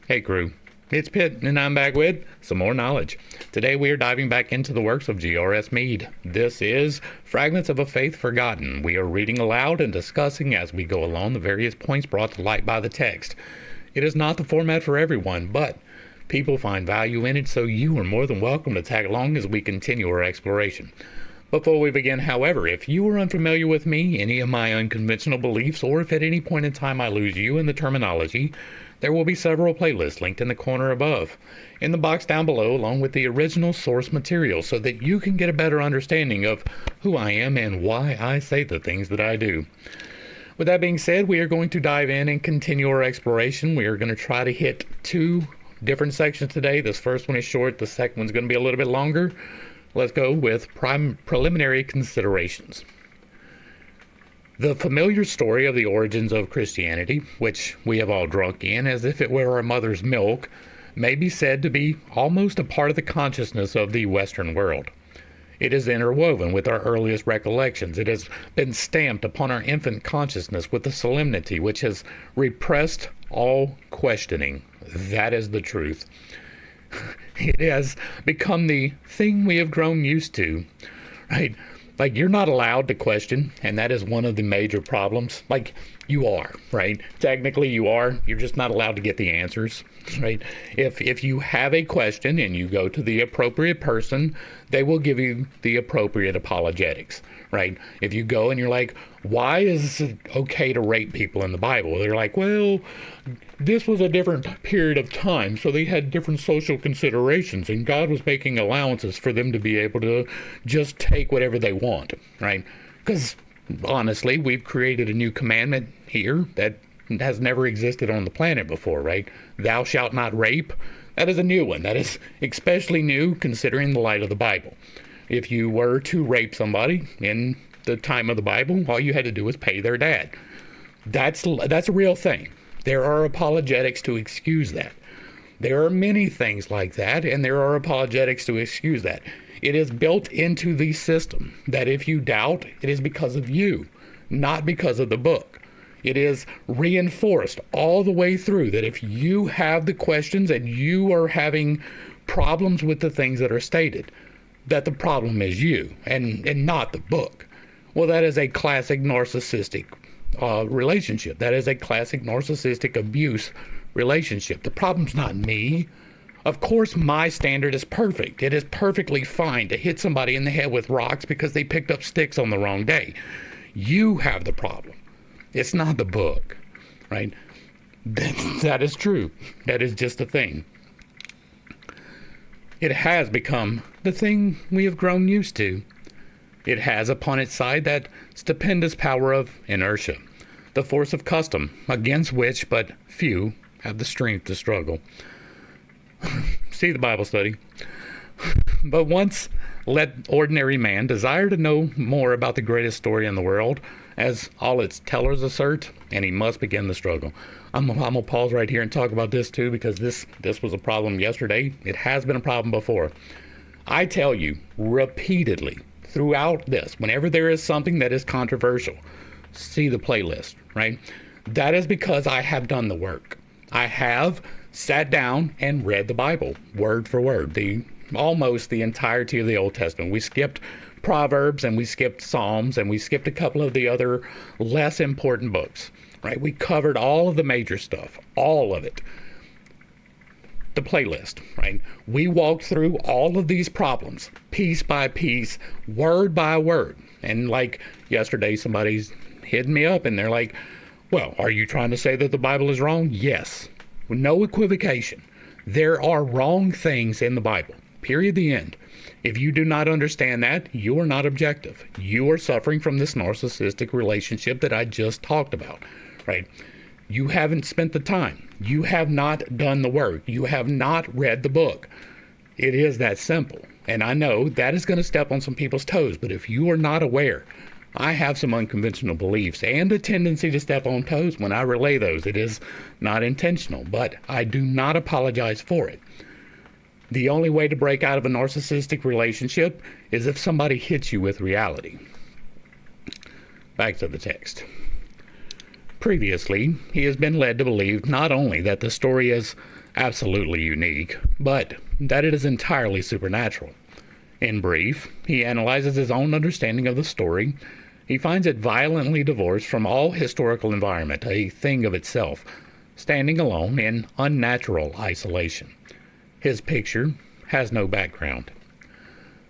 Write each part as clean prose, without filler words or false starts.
Hey crew, it's Pitt and I'm back with some more knowledge. Today we are diving back into the works of G.R.S. Mead. This is Fragments of a Faith Forgotten. We are reading aloud and discussing as we go along the various points brought to light by the text. It is not the format for everyone, but people find value in it, so you are more than welcome to tag along as we continue our exploration. Before we begin, however, if you are unfamiliar with me, any of my unconventional beliefs, or if at any point in time I lose you in the terminology, there will be several playlists linked in the corner above, in the box down below, along with the original source material, so that you can get a better understanding of who I am and why I say the things that I do. With that being said, we are going to dive in and continue our exploration. We are going to try to hit two different sections today. This first one is short, the second one's going to be a little bit longer. Let's go with preliminary considerations. The familiar story of the origins of Christianity, which we have all drunk in as if it were our mother's milk, may be said to be almost a part of the consciousness of the Western world. It is interwoven with our earliest recollections. It has been stamped upon our infant consciousness with a solemnity which has repressed all questioning. That is the truth. It has become the thing we have grown used to, right? Like, you're not allowed to question, and that is one of the major problems. Like, you are, right? Technically, you are. You're just not allowed to get the answers, right? If you have a question and you go to the appropriate person, they will give you the appropriate apologetics, right? If you go and you're like, why is it okay to rape people in the Bible? They're like, well, this was a different period of time, so they had different social considerations, and God was making allowances for them to be able to just take whatever they want, right? Because honestly, we've created a new commandment here that has never existed on the planet before, right? Thou shalt not rape. That is a new one. That is especially new considering the light of the Bible. If you were to rape somebody in the time of the Bible, all you had to do was pay their dad. That's a real thing. There are apologetics to excuse that. There are many things like that, and there are apologetics to excuse that. It is built into the system that if you doubt, it is because of you, not because of the book. It is reinforced all the way through that if you have the questions and you are having problems with the things that are stated, that the problem is you and not the book. Well, that is a classic narcissistic relationship. That is a classic narcissistic abuse relationship. The problem's not me. Of course, my standard is perfect. It is perfectly fine to hit somebody in the head with rocks because they picked up sticks on the wrong day. You have the problem. It's not the book, right? That is true. That is just a thing. It has become the thing we have grown used to. It has upon its side that stupendous power of inertia, the force of custom, against which but few have the strength to struggle. See the Bible study. But once let ordinary man desire to know more about the greatest story in the world, as all its tellers assert, and he must begin the struggle. I'm gonna pause right here and talk about this too, because this was a problem yesterday. It has been a problem before. I tell you repeatedly throughout this, whenever there is something that is controversial, see the playlist, right? That is because I have done the work. I have sat down and read the Bible word for word, almost the entirety of the Old Testament. We skipped Proverbs and we skipped Psalms and we skipped a couple of the other less important books, right? We covered all of the major stuff, all of it. The playlist, right? We walked through all of these problems piece by piece, word by word. And like yesterday, somebody's hit me up and they're like, well, are you trying to say that the Bible is wrong? Yes. No equivocation. There are wrong things in the Bible. Period. The end. If you do not understand that, you are not objective. You are suffering from this narcissistic relationship that I just talked about, right? You haven't spent the time. You have not done the work. You have not read the book. It is that simple. And I know that is going to step on some people's toes, but if you are not aware, I have some unconventional beliefs and a tendency to step on toes when I relay those. It is not intentional, but I do not apologize for it. The only way to break out of a narcissistic relationship is if somebody hits you with reality. Back to the text. Previously, he has been led to believe not only that the story is absolutely unique, but that it is entirely supernatural. In brief, he analyzes his own understanding of the story. He finds it violently divorced from all historical environment, a thing of itself, standing alone in unnatural isolation. His picture has no background.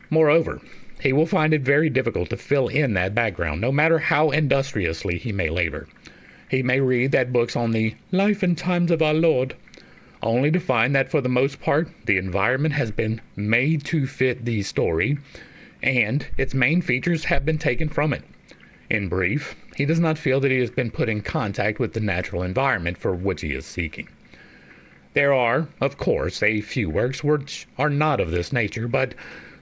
Moreover, he will find it very difficult to fill in that background, no matter how industriously he may labor. He may read that books on the life and times of our Lord, only to find that for the most part, the environment has been made to fit the story, and its main features have been taken from it. In brief, he does not feel that he has been put in contact with the natural environment for which he is seeking. There are, of course, a few works which are not of this nature, but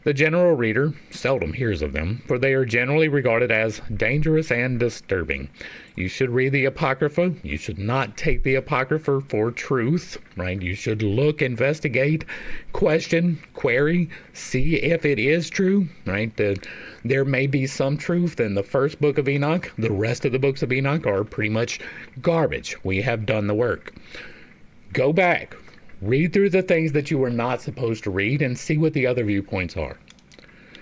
the general reader seldom hears of them, for they are generally regarded as dangerous and disturbing. You should read the Apocrypha. You should not take the Apocrypha for truth, right? You should look, investigate, question, query, see if it is true, right? There may be some truth in the first book of Enoch. The rest of the books of Enoch are pretty much garbage. We have done the work. Go back. Read through the things that you were not supposed to read and see what the other viewpoints are.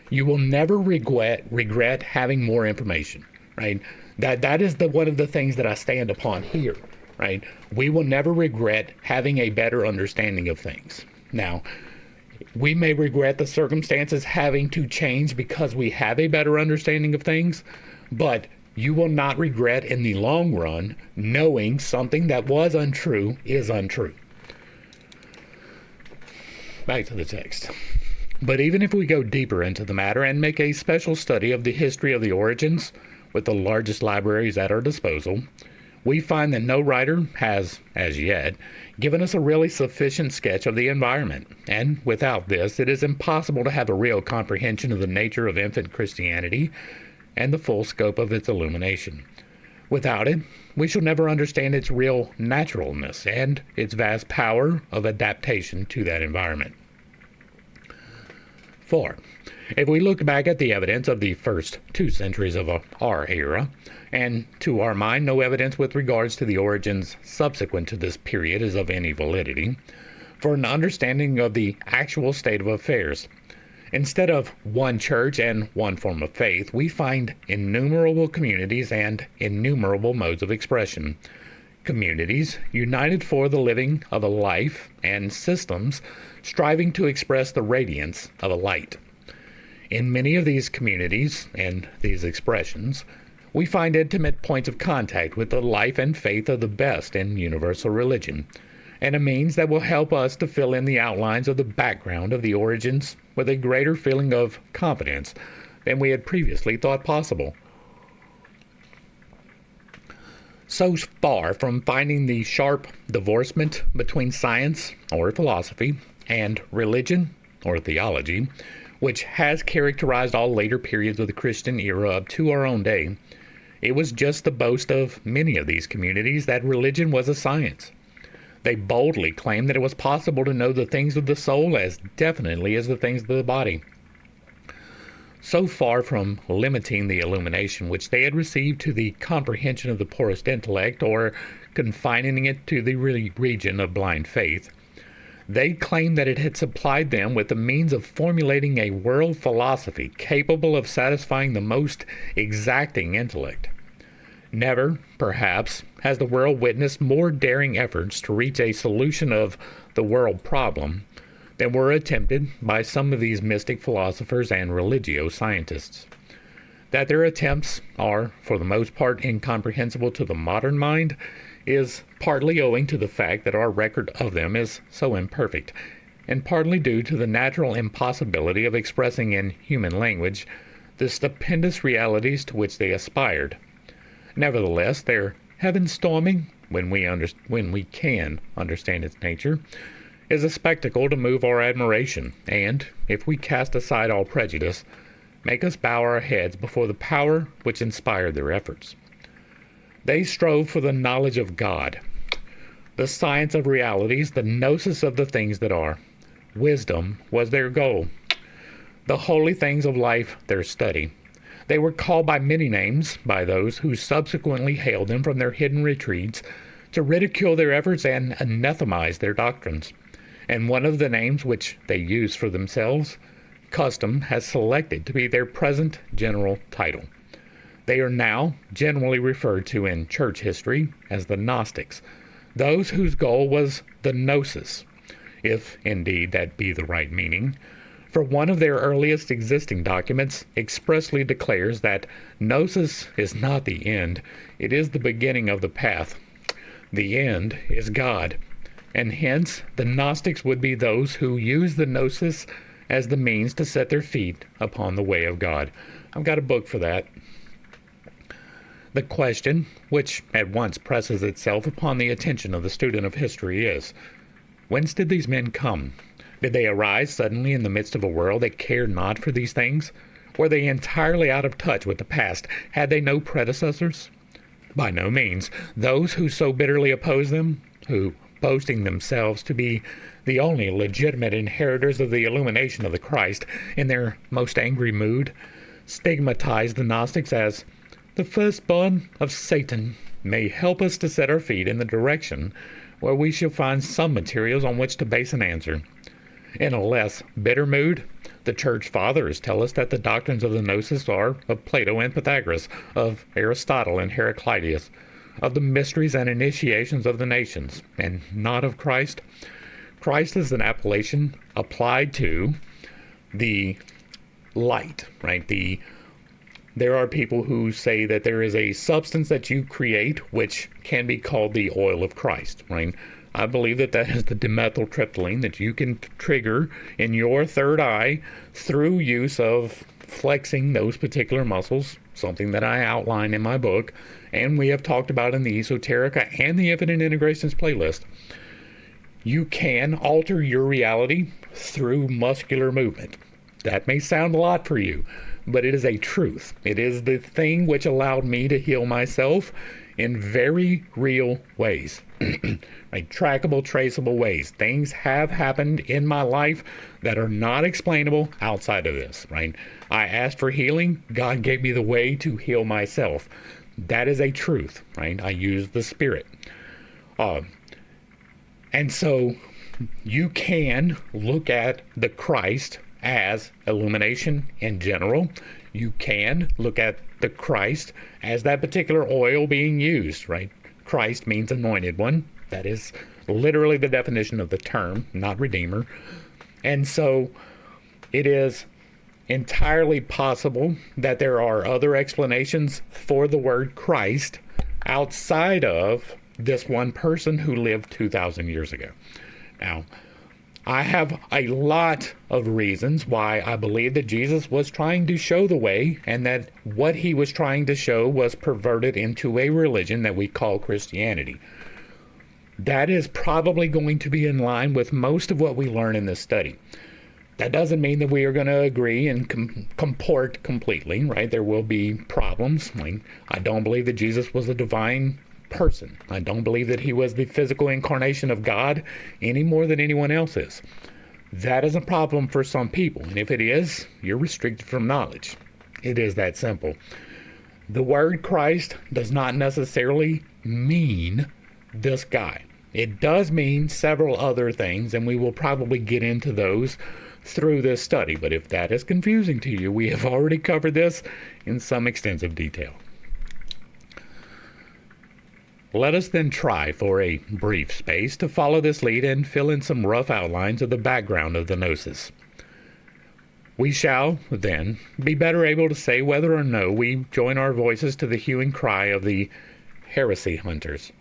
You will never regret having more information, right? That is one of the things that I stand upon here, right? We will never regret having a better understanding of things. Now, we may regret the circumstances having to change because we have a better understanding of things, but you will not regret in the long run knowing something that was untrue is untrue. Back to the text. But even if we go deeper into the matter and make a special study of the history of the origins with the largest libraries at our disposal, we find that no writer has, as yet, given us a really sufficient sketch of the environment. And without this, it is impossible to have a real comprehension of the nature of infant Christianity and the full scope of its illumination. Without it, we shall never understand its real naturalness and its vast power of adaptation to that environment. 4. If we look back at the evidence of the first 2 centuries of our era, and to our mind no evidence with regards to the origins subsequent to this period is of any validity, for an understanding of the actual state of affairs, instead of one church and one form of faith, we find innumerable communities and innumerable modes of expression. Communities united for the living of a life, and systems striving to express the radiance of a light. In many of these communities and these expressions, we find intimate points of contact with the life and faith of the best in universal religion, and a means that will help us to fill in the outlines of the background of the origins with a greater feeling of confidence than we had previously thought possible. So far from finding the sharp divorcement between science, or philosophy, and religion, or theology, which has characterized all later periods of the Christian era up to our own day, it was just the boast of many of these communities that religion was a science. They boldly claimed that it was possible to know the things of the soul as definitely as the things of the body. So far from limiting the illumination which they had received to the comprehension of the poorest intellect, or confining it to the region of blind faith, they claimed that it had supplied them with the means of formulating a world philosophy capable of satisfying the most exacting intellect. Never, perhaps, has the world witnessed more daring efforts to reach a solution of the world problem than were attempted by some of these mystic philosophers and religio-scientists. That their attempts are, for the most part, incomprehensible to the modern mind is partly owing to the fact that our record of them is so imperfect, and partly due to the natural impossibility of expressing in human language the stupendous realities to which they aspired. Nevertheless, their heaven-storming, when we can understand its nature, is a spectacle to move our admiration, and, if we cast aside all prejudice, make us bow our heads before the power which inspired their efforts. They strove for the knowledge of God, the science of realities, the gnosis of the things that are. Wisdom was their goal, the holy things of life their study. They were called by many names by those who subsequently hailed them from their hidden retreats to ridicule their efforts and anathemize their doctrines. And one of the names which they use for themselves, custom has selected to be their present general title. They are now generally referred to in church history as the Gnostics, those whose goal was the gnosis, if indeed that be the right meaning. For one of their earliest existing documents expressly declares that gnosis is not the end, it is the beginning of the path. The end is God, and hence the Gnostics would be those who use the gnosis as the means to set their feet upon the way of God. I've got a book for that. The question, which at once presses itself upon the attention of the student of history, is, whence did these men come? Did they arise suddenly in the midst of a world that cared not for these things? Were they entirely out of touch with the past? Had they no predecessors? By no means. Those who so bitterly oppose them, who, boasting themselves to be the only legitimate inheritors of the illumination of the Christ, in their most angry mood, stigmatize the Gnostics as the firstborn of Satan, may help us to set our feet in the direction where we shall find some materials on which to base an answer. In a less bitter mood, the church fathers tell us that the doctrines of the gnosis are of Plato and Pythagoras, of Aristotle and Heraclitus, of the mysteries and initiations of the nations, and not of Christ. Christ is an appellation applied to the light, right? There are people who say that there is a substance that you create which can be called the oil of Christ, right? I believe that is the dimethyltryptamine that you can trigger in your third eye through use of flexing those particular muscles, something that I outline in my book, and we have talked about in the Esoterica and the Infinite Integrations playlist. You can alter your reality through muscular movement. That may sound a lot for you, but it is a truth. It is the thing which allowed me to heal myself in very real ways, like trackable, traceable ways. Things have happened in my life that are not explainable outside of this, right? I asked for healing. God gave me the way to heal myself. That is a truth, right? I use the Spirit. And so you can look at the Christ as illumination in general. You can look at the Christ as that particular oil being used, right? Christ means anointed one. That is literally the definition of the term, not redeemer. And so it is entirely possible that there are other explanations for the word Christ outside of this one person who lived 2,000 years ago. Now, I have a lot of reasons why I believe that Jesus was trying to show the way, and that what he was trying to show was perverted into a religion that we call Christianity. That is probably going to be in line with most of what we learn in this study. That doesn't mean that we are going to agree and comport completely, right? There will be problems. I don't believe that Jesus was a divine person. I don't believe that he was the physical incarnation of God any more than anyone else is. That is a problem for some people, and if it is, you're restricted from knowledge. It is that simple. The word Christ does not necessarily mean this guy. It does mean several other things, and we will probably get into those through this study, but if that is confusing to you, we have already covered this in some extensive detail. Let us then try for a brief space to follow this lead and fill in some rough outlines of the background of the gnosis. We shall, then, be better able to say whether or no we join our voices to the hue and cry of the heresy hunters.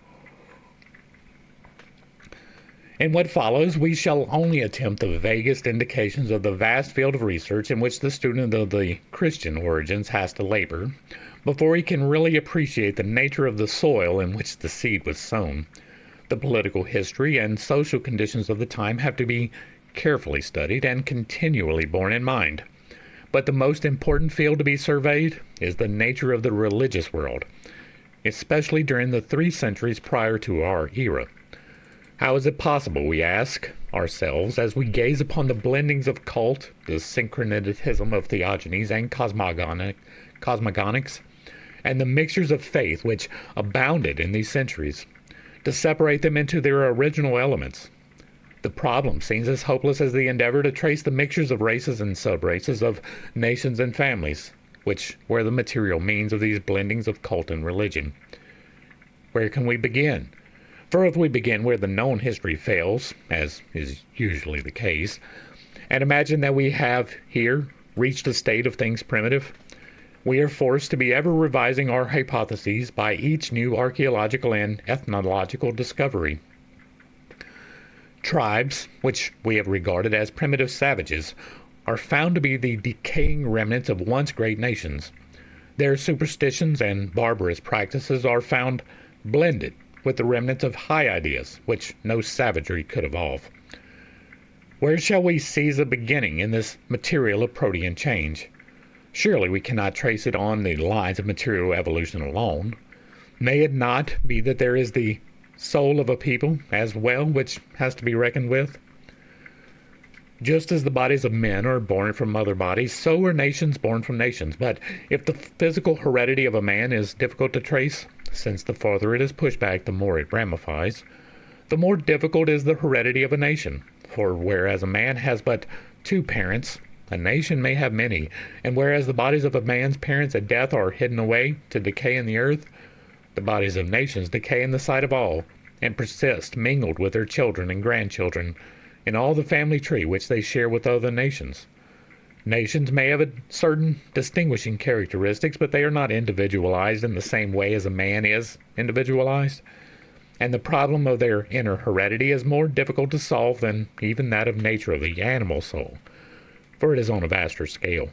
In what follows, we shall only attempt the vaguest indications of the vast field of research in which the student of the Christian origins has to labor, before he can really appreciate the nature of the soil in which the seed was sown. The political history and social conditions of the time have to be carefully studied and continually borne in mind. But the most important field to be surveyed is the nature of the religious world, especially during the 3 centuries prior to our era. How is it possible, we ask ourselves, as we gaze upon the blendings of cult, the syncretism of theogonies and cosmogonics, and the mixtures of faith which abounded in these centuries? to separate them into their original elements. The problem seems as hopeless as the endeavor to trace the mixtures of races and subraces, of nations and families, which were the material means of these blendings of cult and religion. Where can we begin? For if we begin where the known history fails, as is usually the case, and imagine that we have here reached a state of things primitive, we are forced to be ever revising our hypotheses by each new archaeological and ethnological discovery. Tribes, which we have regarded as primitive savages, are found to be the decaying remnants of once great nations. Their superstitions and barbarous practices are found blended with the remnants of high ideas, which no savagery could evolve. Where shall we seize a beginning in this material of protean change? Surely we cannot trace it on the lines of material evolution alone. May it not be that there is the soul of a people as well which has to be reckoned with? Just as the bodies of men are born from other bodies, so are nations born from nations. But if the physical heredity of a man is difficult to trace, since the farther it is pushed back, the more it ramifies, the more difficult is the heredity of a nation. For whereas a man has but two parents, a nation may have many, and whereas the bodies of a man's parents at death are hidden away to decay in the earth, the bodies of nations decay in the sight of all, and persist mingled with their children and grandchildren in all the family tree which they share with other nations. Nations may have certain distinguishing characteristics, but they are not individualized in the same way as a man is individualized. And the problem of their inner heredity is more difficult to solve than even that of nature of the animal soul, for it is on a vaster scale.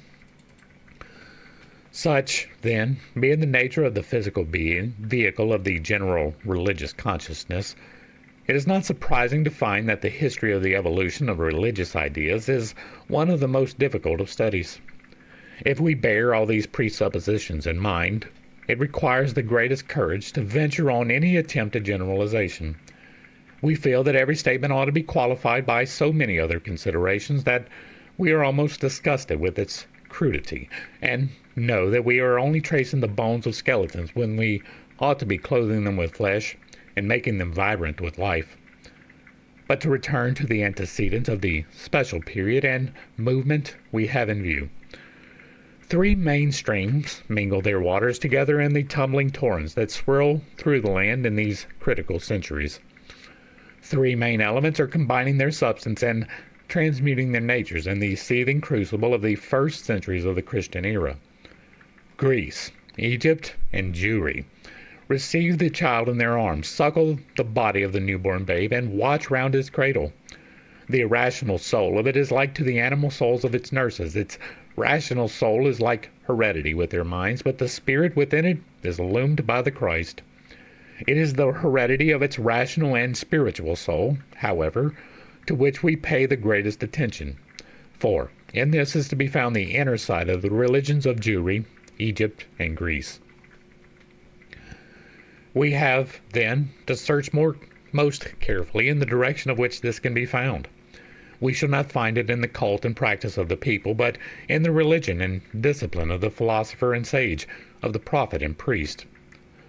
Such, then, being the nature of the physical being, vehicle of the general religious consciousness, it is not surprising to find that the history of the evolution of religious ideas is one of the most difficult of studies. If we bear all these presuppositions in mind, it requires the greatest courage to venture on any attempt at generalization. We feel that every statement ought to be qualified by so many other considerations that we are almost disgusted with its crudity, and know that we are only tracing the bones of skeletons when we ought to be clothing them with flesh and making them vibrant with life. But to return to the antecedents of the special period and movement we have in view. Three main streams mingle their waters together in the tumbling torrents that swirl through the land in these critical centuries. Three main elements are combining their substance and transmuting their natures in the seething crucible of the first centuries of the Christian era. Greece, Egypt, and Jewry receive the child in their arms, suckle the body of the newborn babe, and watch round his cradle. The irrational soul of it is like to the animal souls of its nurses. Its rational soul is like heredity with their minds, but the spirit within it is illumined by the Christ. It is the heredity of its rational and spiritual soul, however, to which we pay the greatest attention. For in this is to be found the inner side of the religions of Jewry, Egypt, and Greece. We have, then, to search most carefully in the direction of which this can be found. We shall not find it in the cult and practice of the people, but in the religion and discipline of the philosopher and sage, of the prophet and priest.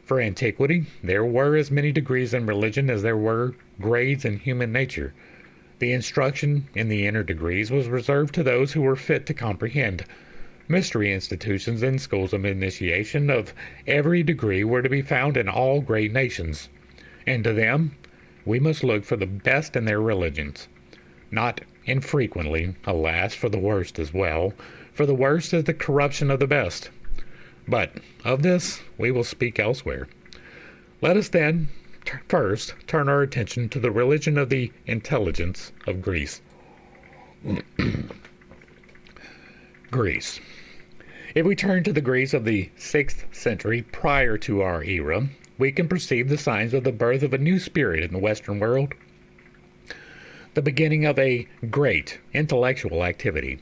For antiquity, there were as many degrees in religion as there were grades in human nature. The instruction in the inner degrees was reserved to those who were fit to comprehend. Mystery institutions and schools of initiation of every degree were to be found in all great nations, and to them we must look for the best in their religions. Not infrequently, alas, for the worst as well, for the worst is the corruption of the best. But of this we will speak elsewhere. Let us then first turn our attention to the religion of the intelligence of Greece. Greece. If we turn to the Greece of the 6th century prior to our era, we can perceive the signs of the birth of a new spirit in the Western world, the beginning of a great intellectual activity.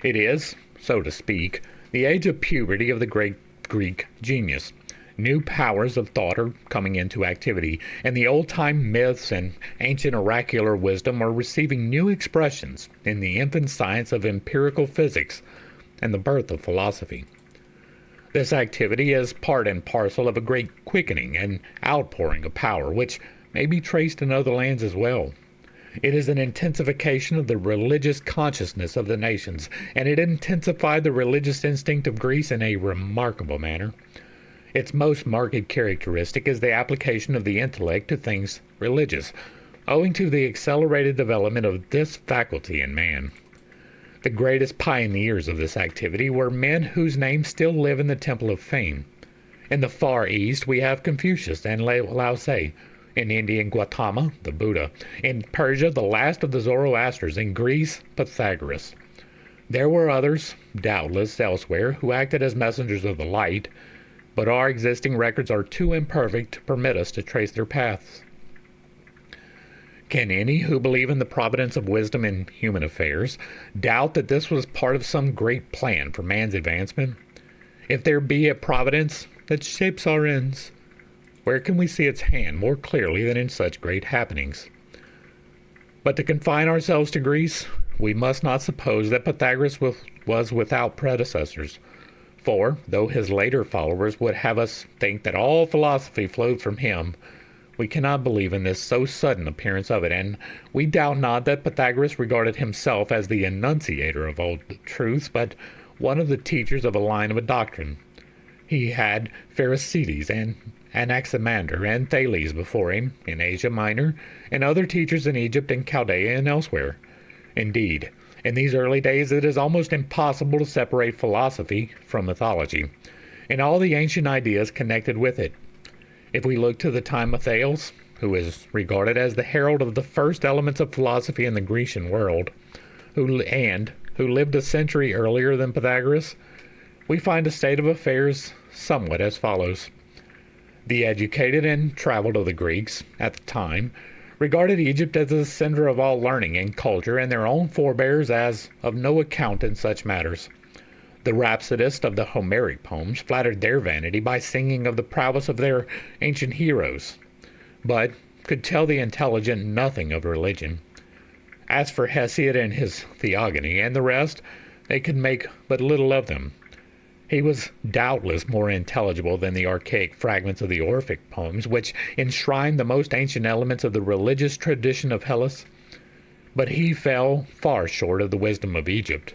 It is, so to speak, the age of puberty of the great Greek genius. New powers of thought are coming into activity, and the old-time myths and ancient oracular wisdom are receiving new expressions in the infant science of empirical physics and the birth of philosophy. This activity is part and parcel of a great quickening and outpouring of power which may be traced in other lands as well. It is an intensification of the religious consciousness of the nations, and it intensified the religious instinct of Greece in a remarkable manner. Its most marked characteristic is the application of the intellect to things religious, owing to the accelerated development of this faculty in man. The greatest pioneers of this activity were men whose names still live in the Temple of Fame. In the Far East, we have Confucius and Lao Tse. In India, Gautama, the Buddha. In Persia, the last of the Zoroasters. In Greece, Pythagoras. There were others, doubtless, elsewhere, who acted as messengers of the light, but our existing records are too imperfect to permit us to trace their paths. Can any who believe in the providence of wisdom in human affairs doubt that this was part of some great plan for man's advancement? If there be a providence that shapes our ends, where can we see its hand more clearly than in such great happenings? But to confine ourselves to Greece, we must not suppose that Pythagoras was without predecessors. For, though his later followers would have us think that all philosophy flowed from him, we cannot believe in this so sudden appearance of it, and we doubt not that Pythagoras regarded himself as the enunciator of all truths, but one of the teachers of a line of a doctrine. He had Pherecydes and Anaximander and Thales before him in Asia Minor, and other teachers in Egypt and Chaldea and elsewhere. Indeed, in these early days it is almost impossible to separate philosophy from mythology, and all the ancient ideas connected with it. If we look to the time of Thales, who is regarded as the herald of the first elements of philosophy in the Grecian world, who lived a century earlier than Pythagoras, we find a state of affairs somewhat as follows. The educated and traveled of the Greeks, at the time, regarded Egypt as the center of all learning and culture, and their own forebears as of no account in such matters. The rhapsodists of the Homeric poems flattered their vanity by singing of the prowess of their ancient heroes, but could tell the intelligent nothing of religion. As for Hesiod and his Theogony and the rest, they could make but little of them. He was doubtless more intelligible than the archaic fragments of the Orphic poems, which enshrined the most ancient elements of the religious tradition of Hellas, but he fell far short of the wisdom of Egypt.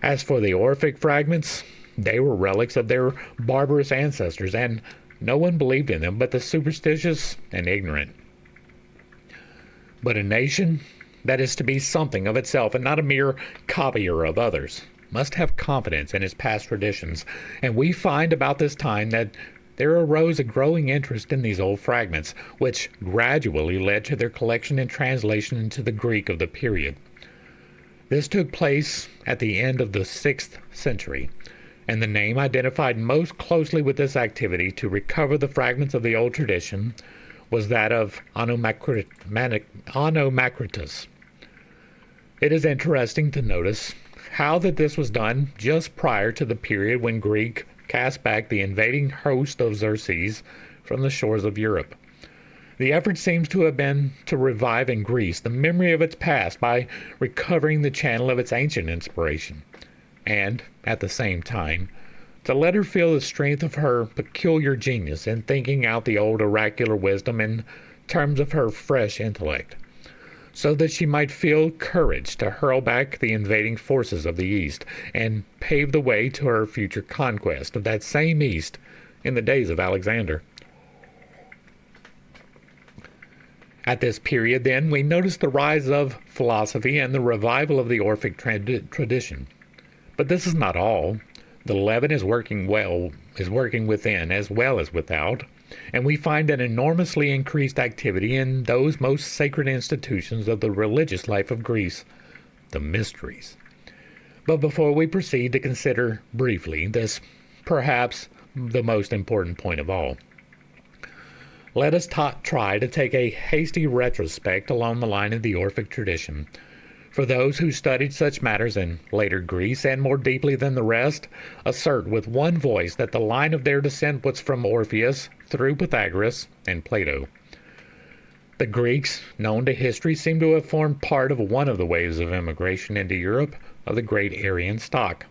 As for the Orphic fragments, they were relics of their barbarous ancestors, and no one believed in them but the superstitious and ignorant. But a nation that is to be something of itself and not a mere copier of others must have confidence in its past traditions, and we find about this time that there arose a growing interest in these old fragments, which gradually led to their collection and translation into the Greek of the period. This took place at the end of the 6th century, and the name identified most closely with this activity to recover the fragments of the old tradition was that of Onomacritus. It is interesting to notice how that this was done just prior to the period when Greek cast back the invading host of Xerxes from the shores of Europe. The effort seems to have been to revive in Greece the memory of its past by recovering the channel of its ancient inspiration, and, at the same time, to let her feel the strength of her peculiar genius in thinking out the old oracular wisdom in terms of her fresh intellect, so that she might feel courage to hurl back the invading forces of the East and pave the way to her future conquest of that same East in the days of Alexander. At this period, then, we notice the rise of philosophy and the revival of the Orphic tradition. But this is not all. The leaven is working within as well as without, and we find an enormously increased activity in those most sacred institutions of the religious life of Greece, the mysteries. But before we proceed to consider briefly this, perhaps the most important point of all, let us try to take a hasty retrospect along the line of the Orphic tradition. For those who studied such matters in later Greece, and more deeply than the rest, assert with one voice that the line of their descent was from Orpheus through Pythagoras and Plato. The Greeks, known to history, seem to have formed part of one of the waves of immigration into Europe of the great Aryan stock.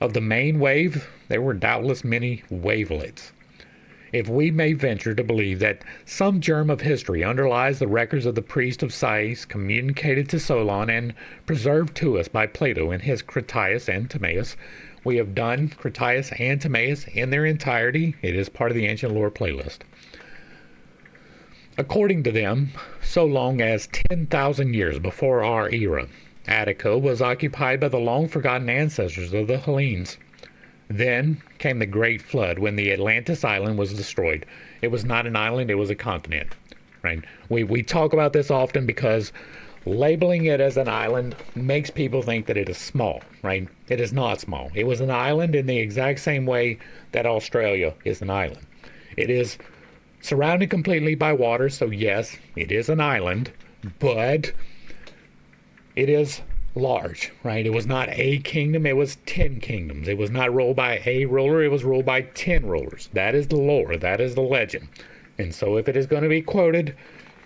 Of the main wave, there were doubtless many wavelets. if we may venture to believe that some germ of history underlies the records of the priest of Sais communicated to Solon and preserved to us by Plato in his Critias and Timaeus, we have done Critias and Timaeus in their entirety. It is part of the ancient lore playlist. According to them, so long as 10,000 years before our era, Attica was occupied by the long-forgotten ancestors of the Hellenes. Then came the Great Flood when the Atlantis island was destroyed. It was not an island, it was a continent. Right? We talk about this often because labeling it as an island makes people think that it is small, right? It is not small. It was an island in the exact same way that Australia is an island. It is surrounded completely by water, so yes, it is an island, but it is large, right? It was not a kingdom, it was 10 kingdoms. It was not ruled by a ruler, it was ruled by 10 rulers. That is the lore, that is the legend. And so if it is going to be quoted,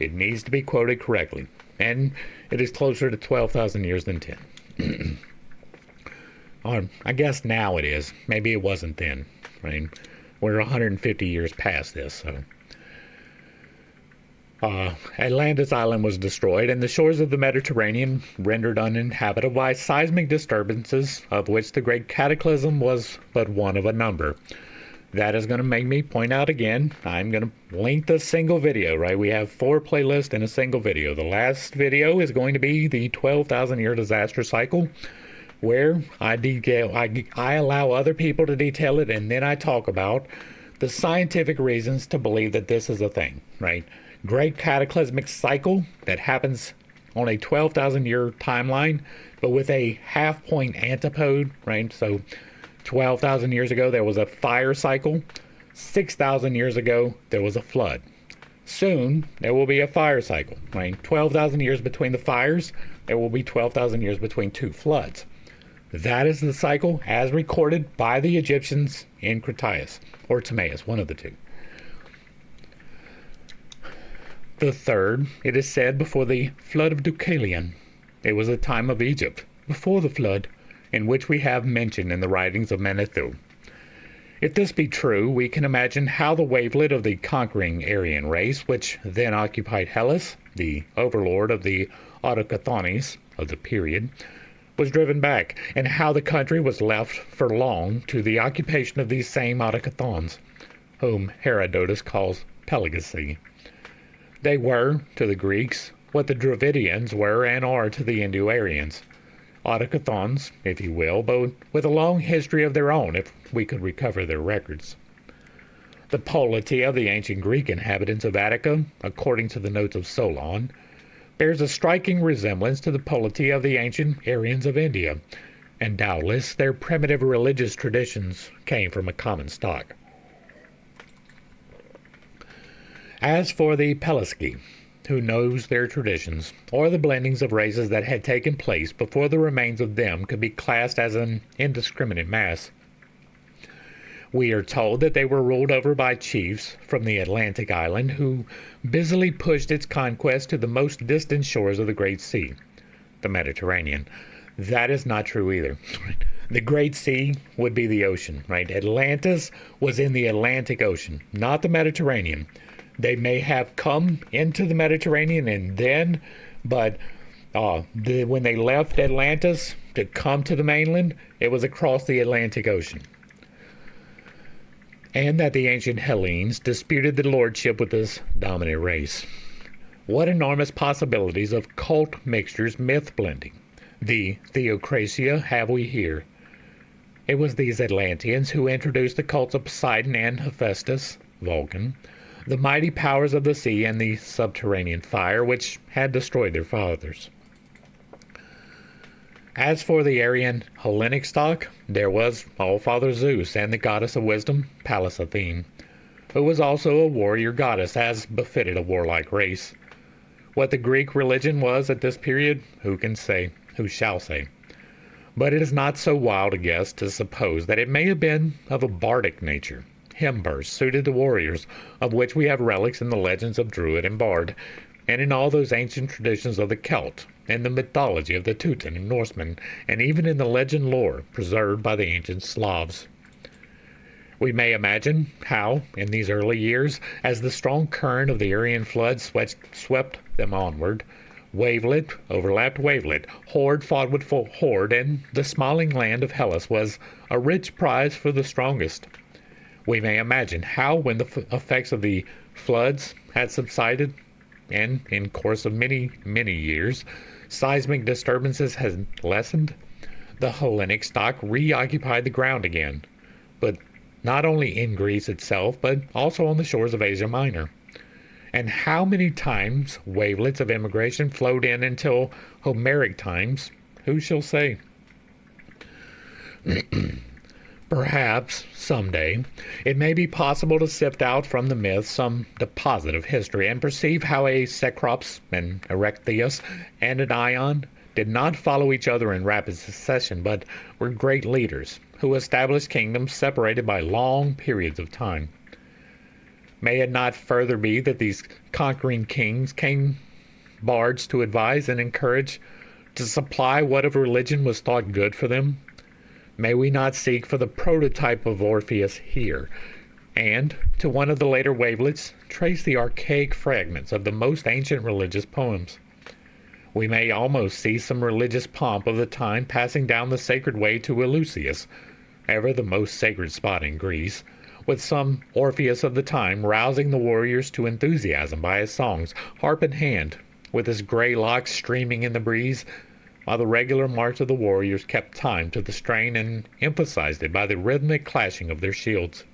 it needs to be quoted correctly. And it is closer to 12,000 years than 10. Or I guess now it is. Maybe it wasn't then, right? We're 150 years past this, so. Atlantis Island was destroyed, and the shores of the Mediterranean rendered uninhabitable by seismic disturbances, of which the Great Cataclysm was but one of a number. That is going to make me point out again, I'm going to link the single video, right? We have 4 playlists in a single video. The last video is going to be the 12,000 year disaster cycle, where I allow other people to detail it, and then I talk about the scientific reasons to believe that this is a thing, right? Great cataclysmic cycle that happens on a 12,000 year timeline, but with a half-point antipode, right? So 12,000 years ago, there was a fire cycle. 6,000 years ago, there was a flood. Soon, there will be a fire cycle, right? 12,000 years between the fires, there will be 12,000 years between 2 floods. That is the cycle as recorded by the Egyptians in Critias, or Timaeus, one of the two. The third, it is said, before the flood of Deucalion. It was a time of Egypt, before the flood, in which we have mention in the writings of Manetho. If this be true, we can imagine how the wavelet of the conquering Aryan race, which then occupied Hellas, the overlord of the Autochthones of the period, was driven back, and how the country was left for long to the occupation of these same Autochthons, whom Herodotus calls Pelasgi. They were, to the Greeks, what the Dravidians were and are to the Indo-Aryans. Autochthons, if you will, but with a long history of their own, if we could recover their records. The polity of the ancient Greek inhabitants of Attica, according to the notes of Solon, bears a striking resemblance to the polity of the ancient Aryans of India, and doubtless their primitive religious traditions came from a common stock. As for the Pelasgi, who knows their traditions, or the blendings of races that had taken place before the remains of them could be classed as an indiscriminate mass, we are told that they were ruled over by chiefs from the Atlantic island who busily pushed its conquest to the most distant shores of the Great Sea, the Mediterranean. That is not true either. The Great Sea would be the ocean, right? Atlantis was in the Atlantic Ocean, not the Mediterranean. They may have come into the Mediterranean and then, but when they left Atlantis to come to the mainland, it was across the Atlantic Ocean. And that the ancient Hellenes disputed the lordship with this dominant race. What enormous possibilities of cult mixtures, myth blending. The theocracia have we here. It was these Atlanteans who introduced the cults of Poseidon and Hephaestus, Vulcan, the mighty powers of the sea and the subterranean fire which had destroyed their fathers. As for the Aryan Hellenic stock, there was All-Father Zeus and the goddess of wisdom, Pallas Athene, who was also a warrior goddess, as befitted a warlike race. What the Greek religion was at this period, who can say, who shall say? But it is not so wild a guess to suppose that it may have been of a bardic nature, hymn verse suited to warriors, of which we have relics in the legends of Druid and Bard, and in all those ancient traditions of the Celt, and the mythology of the Teuton and Norsemen, and even in the legend lore preserved by the ancient Slavs. We may imagine how, in these early years, as the strong current of the Aryan flood swept them onward, wavelet overlapped wavelet, horde fought with horde, and the smiling land of Hellas was a rich prize for the strongest. We may imagine how, when the effects of the floods had subsided, and in course of many years, seismic disturbances had lessened, the Hellenic stock reoccupied the ground again, but not only in Greece itself, but also on the shores of Asia Minor. And how many times wavelets of immigration flowed in until Homeric times, who shall say? Perhaps, someday, it may be possible to sift out from the myth some deposit of history and perceive how a Cecrops, an Erechtheus, and an Ion did not follow each other in rapid succession, but were great leaders who established kingdoms separated by long periods of time. May it not further be that these conquering kings came bards to advise and encourage, to supply what of religion was thought good for them? May we not seek for the prototype of Orpheus here, and, to one of the later wavelets, trace the archaic fragments of the most ancient religious poems? We may almost see some religious pomp of the time passing down the sacred way to Eleusis, ever the most sacred spot in Greece, with some Orpheus of the time rousing the warriors to enthusiasm by his songs, harp in hand, with his gray locks streaming in the breeze, while the regular march of the warriors kept time to the strain and emphasized it by the rhythmic clashing of their shields.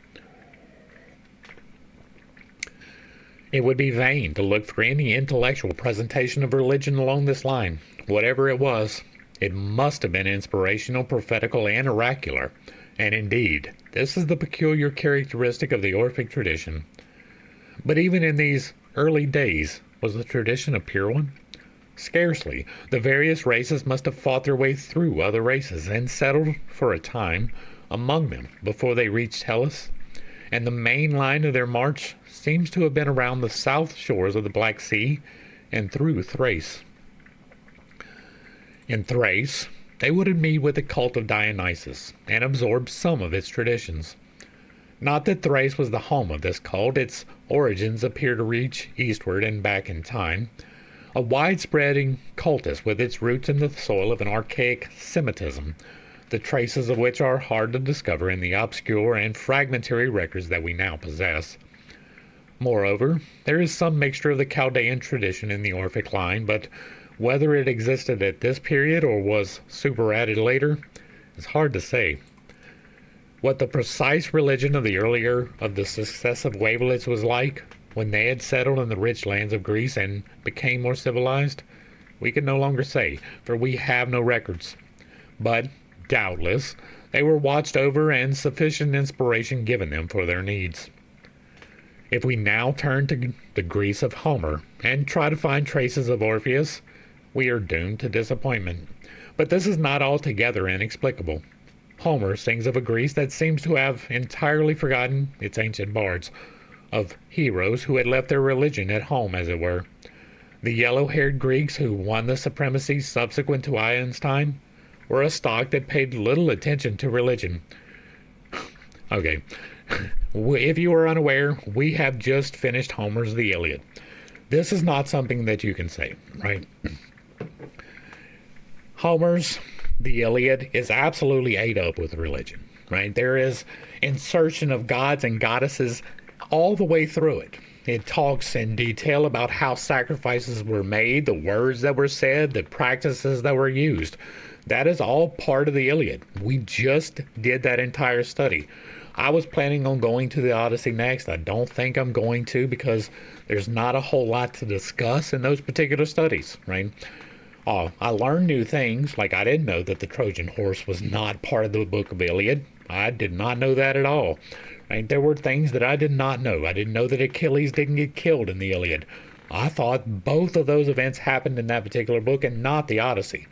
It would be vain to look for any intellectual presentation of religion along this line. Whatever it was, it must have been inspirational, prophetical, and oracular. And indeed, this is the peculiar characteristic of the Orphic tradition. But even in these early days, was the tradition a pure one? Scarcely. The various races must have fought their way through other races and settled for a time among them before they reached Hellas, and the main line of their march seems to have been around the south shores of the Black Sea and through Thrace. In Thrace, they would meet with the cult of Dionysus and absorb some of its traditions. Not that Thrace was the home of this cult, its origins appear to reach eastward and back in time, a wide-spreading cultus with its roots in the soil of an archaic Semitism, the traces of which are hard to discover in the obscure and fragmentary records that we now possess. Moreover, there is some mixture of the Chaldean tradition in the Orphic line, but whether it existed at this period or was superadded later is hard to say. What the precise religion of the successive wavelets was like, when they had settled in the rich lands of Greece and became more civilized, we can no longer say, for we have no records. But, doubtless, they were watched over and sufficient inspiration given them for their needs. If we now turn to the Greece of Homer and try to find traces of Orpheus, we are doomed to disappointment. But this is not altogether inexplicable. Homer sings of a Greece that seems to have entirely forgotten its ancient bards, of heroes who had left their religion at home, as it were. The yellow-haired Greeks who won the supremacy subsequent to Ion's time were a stock that paid little attention to religion. Okay, if you are unaware, we have just finished Homer's The Iliad. This is not something that you can say, right? Homer's The Iliad is absolutely ate up with religion, right? There is insertion of gods and goddesses all the way through it. It talks in detail about how sacrifices were made, the words that were said, the practices that were used. That is all part of the Iliad. We just did that entire study. I was planning on going to the Odyssey next. I don't think I'm going to, because there's not a whole lot to discuss in those particular studies, right? I learned new things, like I didn't know that the Trojan horse was not part of the book of Iliad. I did not know that at all. Right? There were things that I did not know. I didn't know that Achilles didn't get killed in the Iliad. I thought both of those events happened in that particular book and not the Odyssey.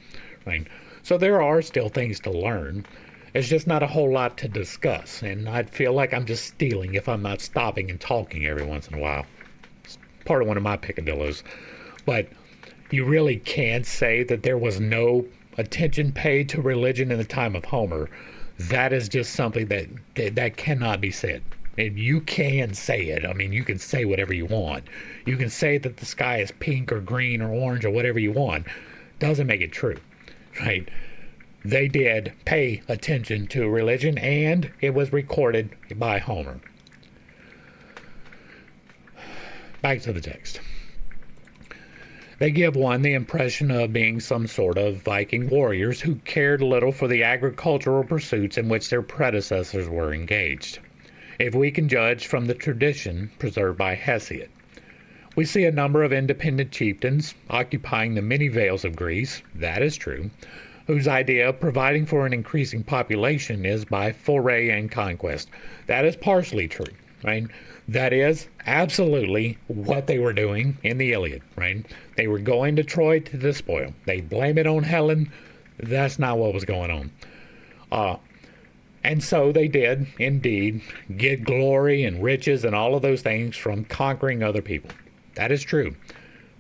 Right? So there are still things to learn. It's just not a whole lot to discuss, and I'd feel like I'm just stealing if I'm not stopping and talking every once in a while. It's part of one of my peccadillos. But you really can't say that there was no attention paid to religion in the time of Homer. That is just something that cannot be said. And you can say it. I mean, you can say whatever you want. You can say that the sky is pink or green or orange or whatever you want. Doesn't make it true, right? They did pay attention to religion, and it was recorded by Homer. Back to the text. They give one the impression of being some sort of Viking warriors who cared little for the agricultural pursuits in which their predecessors were engaged, if we can judge from the tradition preserved by Hesiod. We see a number of independent chieftains occupying the many vales of Greece, that is true, whose idea of providing for an increasing population is by foray and conquest. That is partially true, right? That is absolutely what they were doing in the Iliad, right? They were going to Troy to despoil. They blame it on Helen. That's not what was going on. And so they did, indeed, get glory and riches and all of those things from conquering other people. That is true.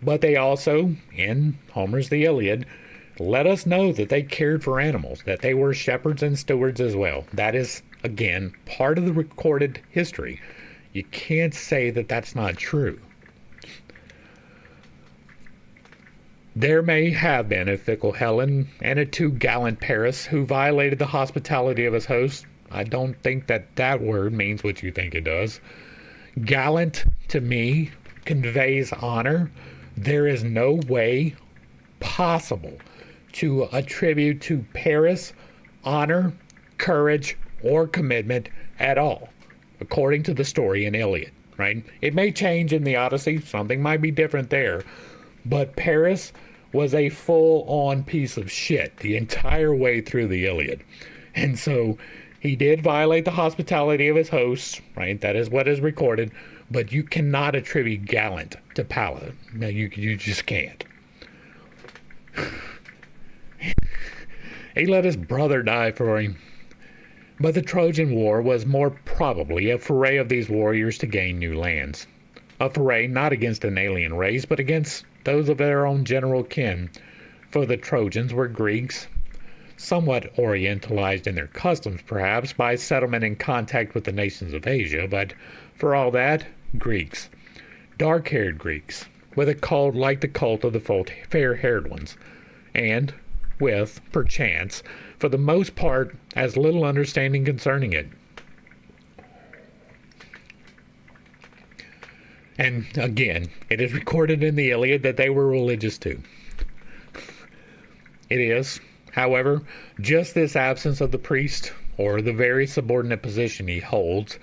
But they also, in Homer's The Iliad, let us know that they cared for animals, that they were shepherds and stewards as well. That is, again, part of the recorded history. You can't say that that's not true. There may have been a fickle Helen and a too gallant Paris who violated the hospitality of his host. I don't think that that word means what you think it does. Gallant, to me, conveys honor. There is no way possible to attribute to Paris honor, courage, or commitment at all, according to the story in Iliad, right? It may change in the Odyssey. Something might be different there. But Paris was a full-on piece of shit the entire way through the Iliad. And so he did violate the hospitality of his hosts, right? That is what is recorded. But you cannot attribute gallant to Pallas. No, you just can't. He let his brother die for him. But the Trojan War was more probably a foray of these warriors to gain new lands. A foray not against an alien race, but against those of their own general kin, for the Trojans were Greeks, somewhat orientalized in their customs perhaps by settlement and contact with the nations of Asia, but for all that, Greeks. Dark-haired Greeks, with a cult like the cult of the fair-haired ones, and with, perchance, for the most part, as little understanding concerning it. And again, it is recorded in the Iliad that they were religious too. It is, however, just this absence of the priest, or the very subordinate position he holds,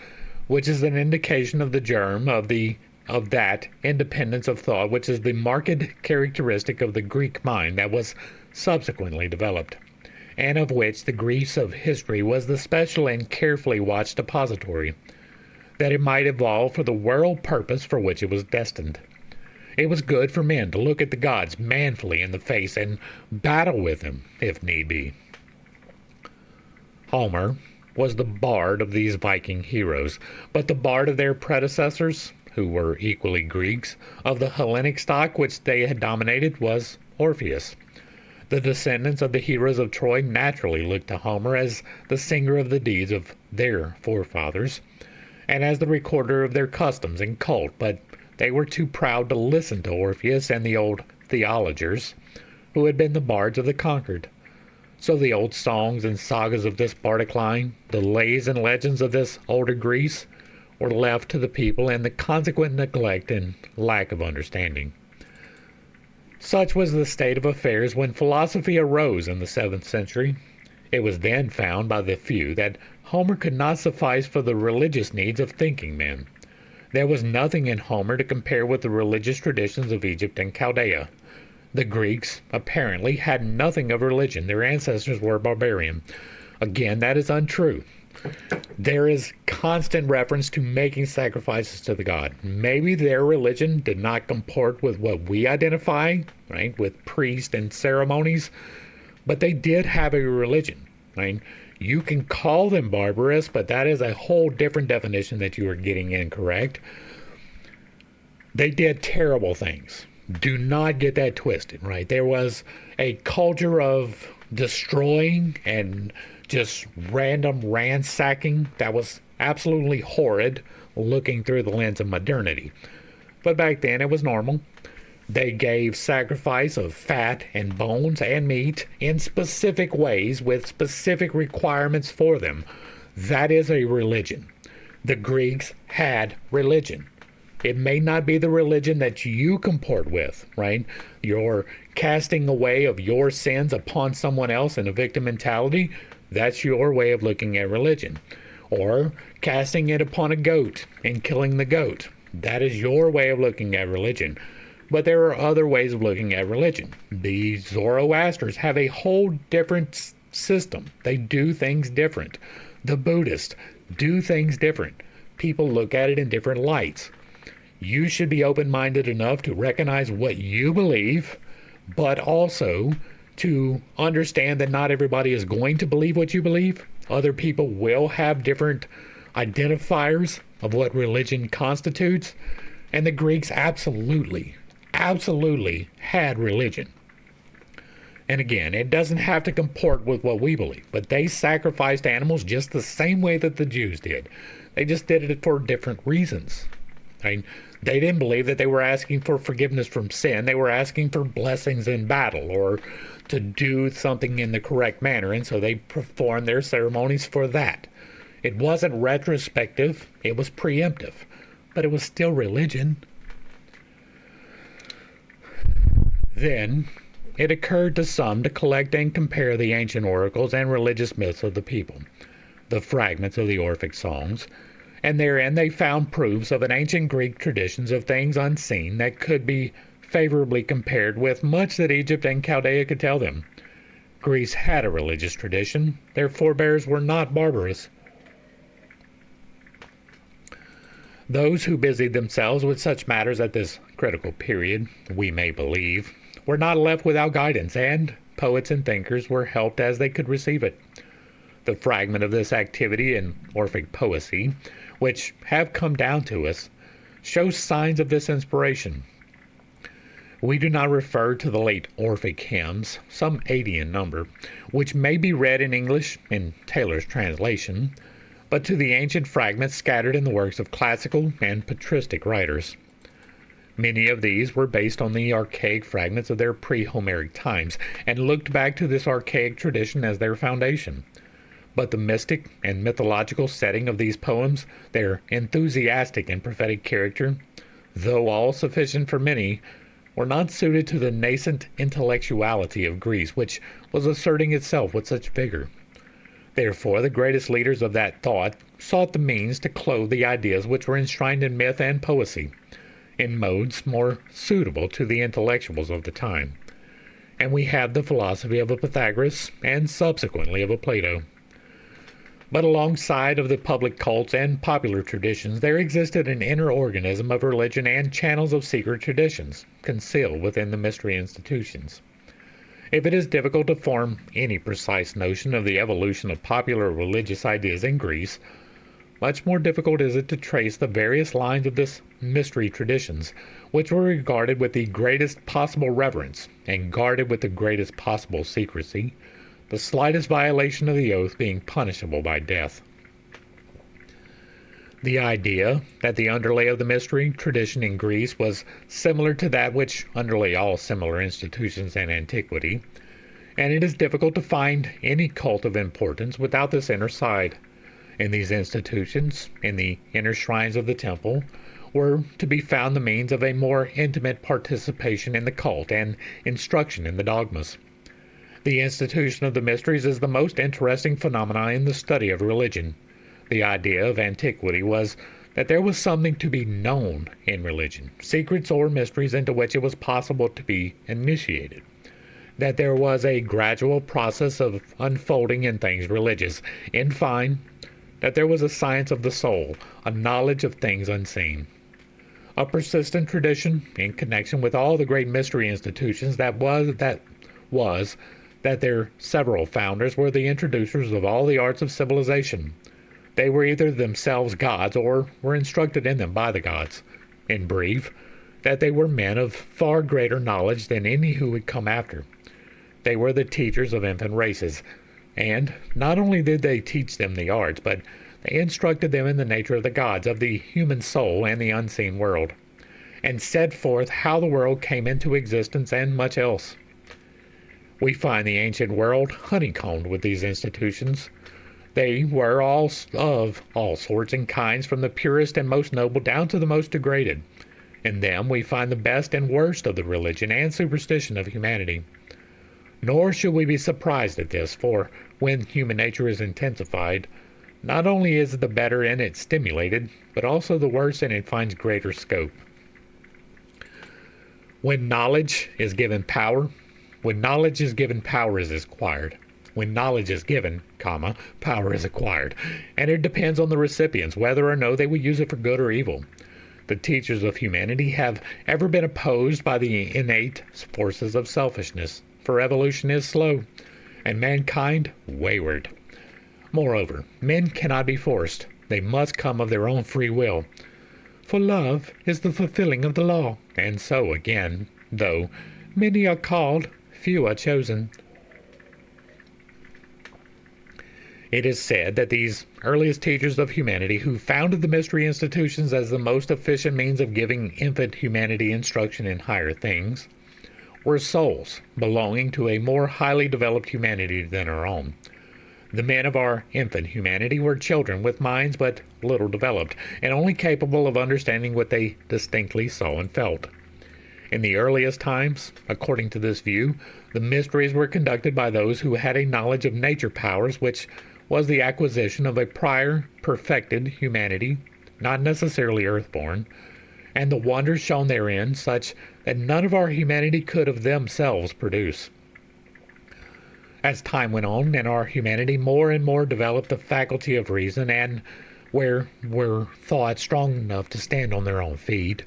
which is an indication of the germ of that independence of thought, which is the marked characteristic of the Greek mind that was subsequently developed, and of which the Greece of history was the special and carefully watched depository, that it might evolve for the world purpose for which it was destined. It was good for men to look at the gods manfully in the face and battle with them, if need be. Homer was the bard of these Viking heroes, but the bard of their predecessors, who were equally Greeks, of the Hellenic stock which they had dominated, was Orpheus. The descendants of the heroes of Troy naturally looked to Homer as the singer of the deeds of their forefathers, and as the recorder of their customs and cult, but they were too proud to listen to Orpheus and the old theologers, who had been the bards of the conquered. So the old songs and sagas of this bardic line, the lays and legends of this older Greece, were left to the people and the consequent neglect and lack of understanding. Such was the state of affairs when philosophy arose in the 7th century. It was then found by the few that Homer could not suffice for the religious needs of thinking men. There was nothing in Homer to compare with the religious traditions of Egypt and Chaldea. The Greeks, apparently, had nothing of religion. Their ancestors were barbarian. Again, that is untrue. There is constant reference to making sacrifices to the god. Maybe their religion did not comport with what we identify, right, with priests and ceremonies, but they did have a religion, right? You can call them barbarous, but that is a whole different definition that you are getting incorrect. They did terrible things. Do not get that twisted, right? There was a culture of destroying and just random ransacking that was absolutely horrid looking through the lens of modernity. But back then it was normal. They gave sacrifice of fat and bones and meat in specific ways with specific requirements for them. That is a religion. The Greeks had religion. It may not be the religion that you comport with, right? Your casting away of your sins upon someone else in a victim mentality, that's your way of looking at religion. Or casting it upon a goat and killing the goat. That is your way of looking at religion. But there are other ways of looking at religion. The Zoroastrians have a whole different system. They do things different. The Buddhists do things different. People look at it in different lights. You should be open-minded enough to recognize what you believe, but also to understand that not everybody is going to believe what you believe. Other people will have different identifiers of what religion constitutes. And the Greeks absolutely had religion. And again, it doesn't have to comport with what we believe, but they sacrificed animals just the same way that the Jews did. They just did it for different reasons. Right? They didn't believe that they were asking for forgiveness from sin. They were asking for blessings in battle or to do something in the correct manner, and so they performed their ceremonies for that. It wasn't retrospective, it was preemptive, but it was still religion. Then it occurred to some to collect and compare the ancient oracles and religious myths of the people, the fragments of the Orphic songs, and therein they found proofs of an ancient Greek traditions of things unseen that could be favorably compared with much that Egypt and Chaldea could tell them. Greece had a religious tradition. Their forebears were not barbarous. Those who busied themselves with such matters at this critical period, we may believe, were not left without guidance, and poets and thinkers were helped as they could receive it. The fragment of this activity in Orphic poesy, which have come down to us, shows signs of this inspiration. We do not refer to the late Orphic hymns, some 80 in number, which may be read in English in Taylor's translation, but to the ancient fragments scattered in the works of classical and patristic writers. Many of these were based on the archaic fragments of their pre-Homeric times, and looked back to this archaic tradition as their foundation. But the mystic and mythological setting of these poems, their enthusiastic and prophetic character, though all sufficient for many, were not suited to the nascent intellectuality of Greece, which was asserting itself with such vigor. Therefore, the greatest leaders of that thought sought the means to clothe the ideas which were enshrined in myth and poesy, in modes more suitable to the intellectuals of the time. And we have the philosophy of a Pythagoras, and subsequently of a Plato. But alongside of the public cults and popular traditions, there existed an inner organism of religion and channels of secret traditions, concealed within the mystery institutions. If it is difficult to form any precise notion of the evolution of popular religious ideas in Greece, much more difficult is it to trace the various lines of this mystery traditions, which were regarded with the greatest possible reverence and guarded with the greatest possible secrecy, the slightest violation of the oath being punishable by death. The idea that the underlay of the mystery tradition in Greece was similar to that which underlay all similar institutions in antiquity, and it is difficult to find any cult of importance without this inner side. In these institutions, in the inner shrines of the temple, were to be found the means of a more intimate participation in the cult and instruction in the dogmas. The institution of the mysteries is the most interesting phenomenon in the study of religion. The idea of antiquity was that there was something to be known in religion, secrets or mysteries into which it was possible to be initiated. That there was a gradual process of unfolding in things religious. In fine, that there was a science of the soul, a knowledge of things unseen. A persistent tradition in connection with all the great mystery institutions that their several founders were the introducers of all the arts of civilization. They were either themselves gods or were instructed in them by the gods. In brief, that they were men of far greater knowledge than any who would come after. They were the teachers of infant races. And not only did they teach them the arts, but they instructed them in the nature of the gods, of the human soul, and the unseen world, and set forth how the world came into existence and much else. We find the ancient world honeycombed with these institutions. They were all of all sorts and kinds, from the purest and most noble down to the most degraded. In them we find the best and worst of the religion and superstition of humanity. Nor should we be surprised at this, for when human nature is intensified, not only is the better in it stimulated, but also the worse in it finds greater scope. When knowledge is given, power is acquired. When knowledge is given, power is acquired. And it depends on the recipients whether or no they will use it for good or evil. The teachers of humanity have ever been opposed by the innate forces of selfishness, for evolution is slow, and mankind wayward. Moreover, men cannot be forced. They must come of their own free will. For love is the fulfilling of the law. And so again, though many are called, few are chosen. It is said that these earliest teachers of humanity, who founded the mystery institutions as the most efficient means of giving infant humanity instruction in higher things, were souls belonging to a more highly developed humanity than our own. The men of our infant humanity were children with minds but little developed, and only capable of understanding what they distinctly saw and felt. In the earliest times, according to this view, the mysteries were conducted by those who had a knowledge of nature powers, which was the acquisition of a prior perfected humanity, not necessarily earthborn, and the wonders shown therein such that none of our humanity could of themselves produce. As time went on, and our humanity more and more developed the faculty of reason, and were thought strong enough to stand on their own feet,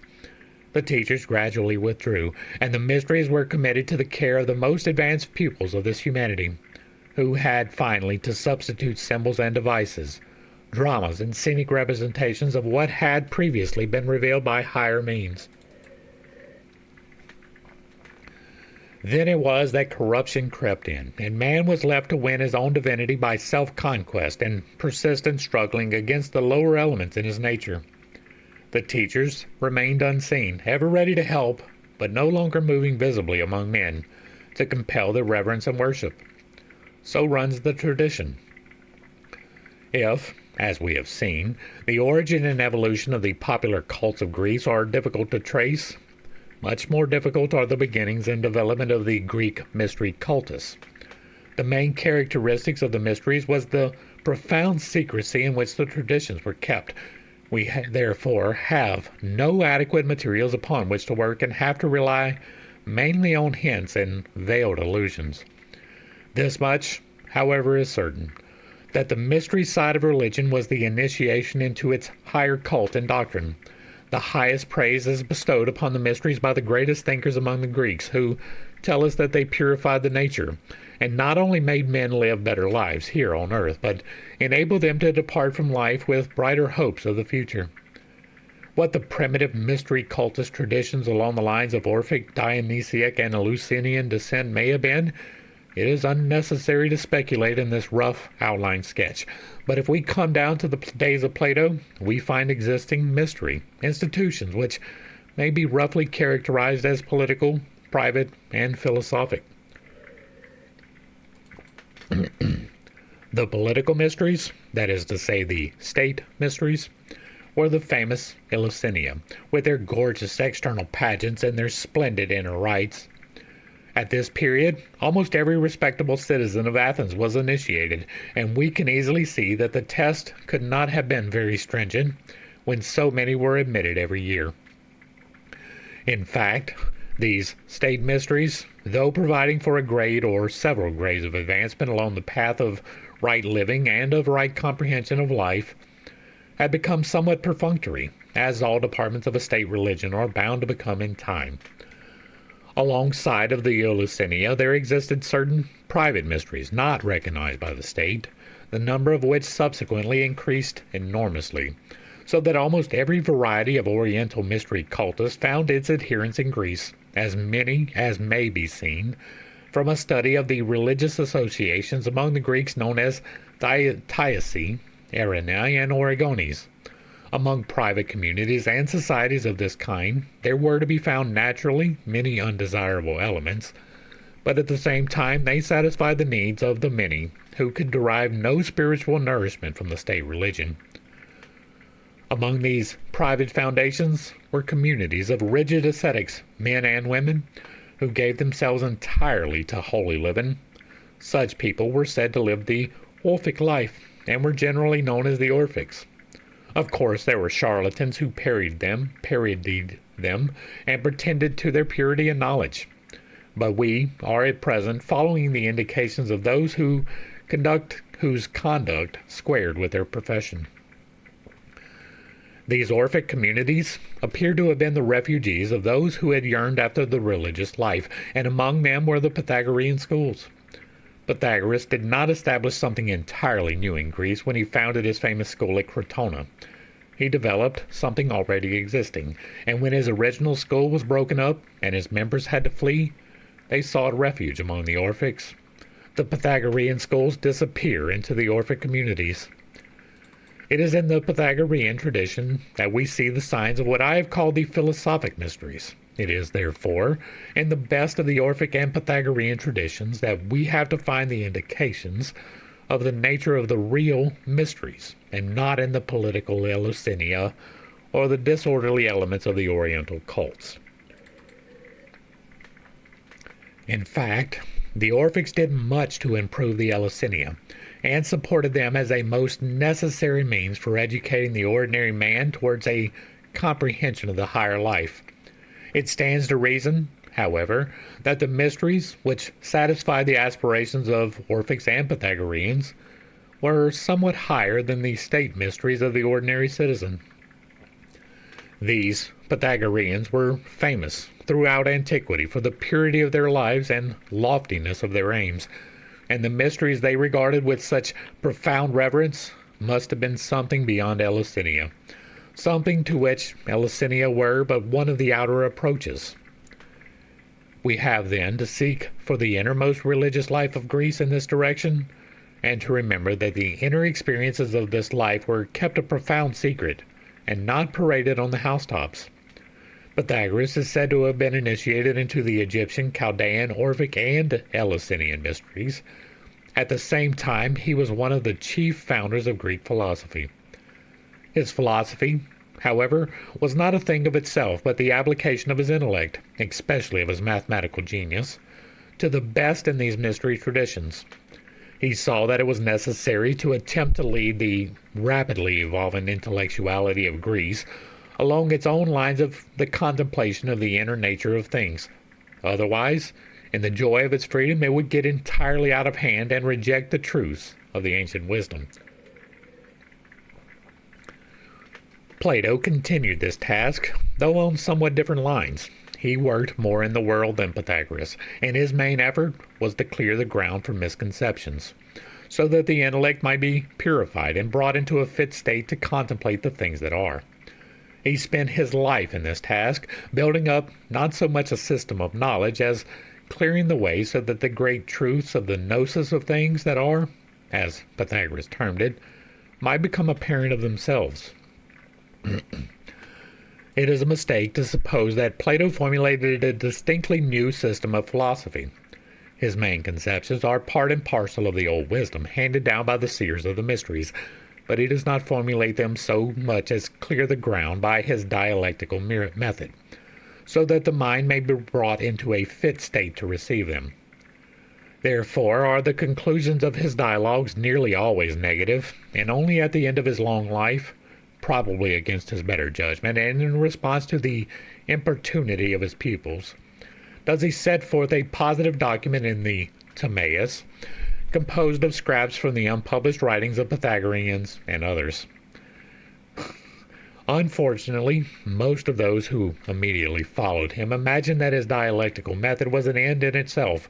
the teachers gradually withdrew, and the mysteries were committed to the care of the most advanced pupils of this humanity, who had finally to substitute symbols and devices, dramas and scenic representations of what had previously been revealed by higher means. Then it was that corruption crept in, and man was left to win his own divinity by self-conquest and persistent struggling against the lower elements in his nature. The teachers remained unseen, ever ready to help, but no longer moving visibly among men to compel their reverence and worship. So runs the tradition. If, as we have seen, the origin and evolution of the popular cults of Greece are difficult to trace, much more difficult are the beginnings and development of the Greek mystery cultus. The main characteristics of the mysteries was the profound secrecy in which the traditions were kept. We therefore have no adequate materials upon which to work and have to rely mainly on hints and veiled allusions. This much, however, is certain, that the mystery side of religion was the initiation into its higher cult and doctrine. The highest praise is bestowed upon the mysteries by the greatest thinkers among the Greeks, who tell us that they purified the nature, and not only made men live better lives here on earth, but enabled them to depart from life with brighter hopes of the future. What the primitive mystery cultist traditions along the lines of Orphic, Dionysiac, and Eleusinian descent may have been, it is unnecessary to speculate in this rough outline sketch. But if we come down to the days of Plato, we find existing mystery institutions which may be roughly characterized as political, private, and philosophic. The political mysteries, that is to say the state mysteries, were the famous Eleusinian, with their gorgeous external pageants and their splendid inner rites. At this period, almost every respectable citizen of Athens was initiated, and we can easily see that the test could not have been very stringent when so many were admitted every year. In fact, these state mysteries, though providing for a grade or several grades of advancement along the path of right living and of right comprehension of life, had become somewhat perfunctory, as all departments of a state religion are bound to become in time. Alongside of the Eleusinian, there existed certain private mysteries not recognized by the state, the number of which subsequently increased enormously, so that almost every variety of Oriental mystery cultus found its adherents in Greece, as many as may be seen, from a study of the religious associations among the Greeks known as Thyaci, Arani, and Oregones. Among private communities and societies of this kind, there were to be found naturally many undesirable elements, but at the same time they satisfied the needs of the many who could derive no spiritual nourishment from the state religion. Among these private foundations were communities of rigid ascetics, men and women, who gave themselves entirely to holy living. Such people were said to live the Orphic life, and were generally known as the Orphics. Of course, there were charlatans who parodied them, and pretended to their purity and knowledge. But we are at present following the indications of those whose conduct squared with their profession. These Orphic communities appear to have been the refugees of those who had yearned after the religious life, and among them were the Pythagorean schools. Pythagoras did not establish something entirely new in Greece when he founded his famous school at Crotona. He developed something already existing, and when his original school was broken up and his members had to flee, they sought refuge among the Orphics. The Pythagorean schools disappear into the Orphic communities. It is in the Pythagorean tradition that we see the signs of what I have called the philosophic mysteries. It is, therefore, in the best of the Orphic and Pythagorean traditions that we have to find the indications of the nature of the real mysteries, and not in the political Eleusinian or the disorderly elements of the Oriental cults. In fact, the Orphics did much to improve the Eleusinian, and supported them as a most necessary means for educating the ordinary man towards a comprehension of the higher life. It stands to reason, however, that the mysteries which satisfied the aspirations of Orphics and Pythagoreans were somewhat higher than the state mysteries of the ordinary citizen. These Pythagoreans were famous throughout antiquity for the purity of their lives and loftiness of their aims, and the mysteries they regarded with such profound reverence must have been something beyond Eleusinian, something to which Eleusinian were but one of the outer approaches. We have then to seek for the innermost religious life of Greece in this direction, and to remember that the inner experiences of this life were kept a profound secret, and not paraded on the housetops. Pythagoras is said to have been initiated into the Egyptian, Chaldean, Orphic, and Eleusinian mysteries. At the same time, he was one of the chief founders of Greek philosophy. His philosophy, however, was not a thing of itself, but the application of his intellect, especially of his mathematical genius, to the best in these mystery traditions. He saw that it was necessary to attempt to lead the rapidly evolving intellectuality of Greece along its own lines of the contemplation of the inner nature of things. Otherwise, in the joy of its freedom, it would get entirely out of hand and reject the truths of the ancient wisdom. Plato continued this task, though on somewhat different lines. He worked more in the world than Pythagoras, and his main effort was to clear the ground from misconceptions, so that the intellect might be purified and brought into a fit state to contemplate the things that are. He spent his life in this task, building up not so much a system of knowledge as clearing the way so that the great truths of the gnosis of things that are, as Pythagoras termed it, might become apparent of themselves. It is a mistake to suppose that Plato formulated a distinctly new system of philosophy. His main conceptions are part and parcel of the old wisdom handed down by the seers of the mysteries, but he does not formulate them so much as clear the ground by his dialectical method, so that the mind may be brought into a fit state to receive them. Therefore are the conclusions of his dialogues nearly always negative, and only at the end of his long life, probably against his better judgment, and in response to the importunity of his pupils, does he set forth a positive document in the Timaeus, composed of scraps from the unpublished writings of Pythagoreans and others. Unfortunately, most of those who immediately followed him imagined that his dialectical method was an end in itself,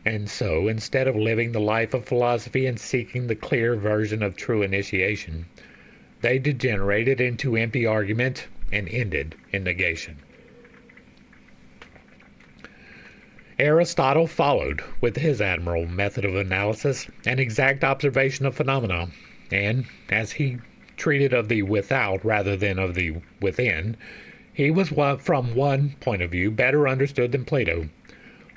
and so, instead of living the life of philosophy and seeking the clear version of true initiation, they degenerated into empty argument and ended in negation. Aristotle followed with his admirable method of analysis and exact observation of phenomena, and as he treated of the without rather than of the within, he was from one point of view better understood than Plato,